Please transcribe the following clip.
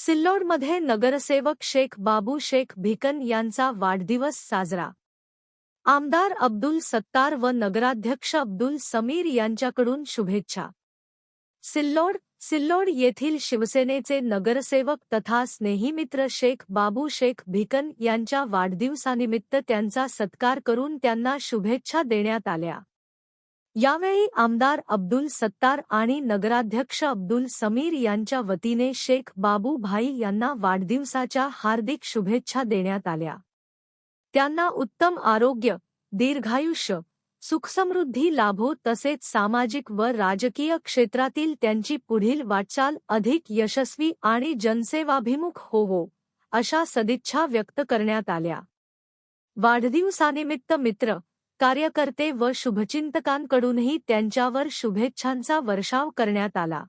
सिल्लोडमध्ये नगरसेवक शेख बाबू शेख भिकन यांचा वाढदिवस साजरा. आमदार अब्दुल सत्तार व नगराध्यक्ष अब्दुल समीर यांच्याकडून शुभेच्छा. सिल्लोड येथील शिवसेनेचे नगरसेवक तथा स्नेहीमित्र शेख बाबू शेख भिकन यांच्या वाढदिवसानिमित्त त्यांचा सत्कार करून त्यांना शुभेच्छा देण्यात आल्या. यावेळी आमदार अब्दुल सत्तार आणि नगराध्यक्ष अब्दुल समीर यांच्या वतीने शेख बाबू भाई यांना वाढदिवसाच्या हार्दिक शुभेच्छा देण्यात आल्या. त्यांना उत्तम आरोग्य, दीर्घायुष्य, सुखसमृद्धी लाभो तसेच सामाजिक व राजकीय क्षेत्रातील त्यांची पुढील वाटचाल अधिक यशस्वी आणि जनसेवाभिमुख होवो, अशा सदिच्छा व्यक्त करण्यात आल्या. वाढदिवसानिमित्त मित्र, कार्यकर्ते व शुभचिंतकांकडूनही त्यांच्यावर शुभेच्छांचा वर्षाव करण्यात आला.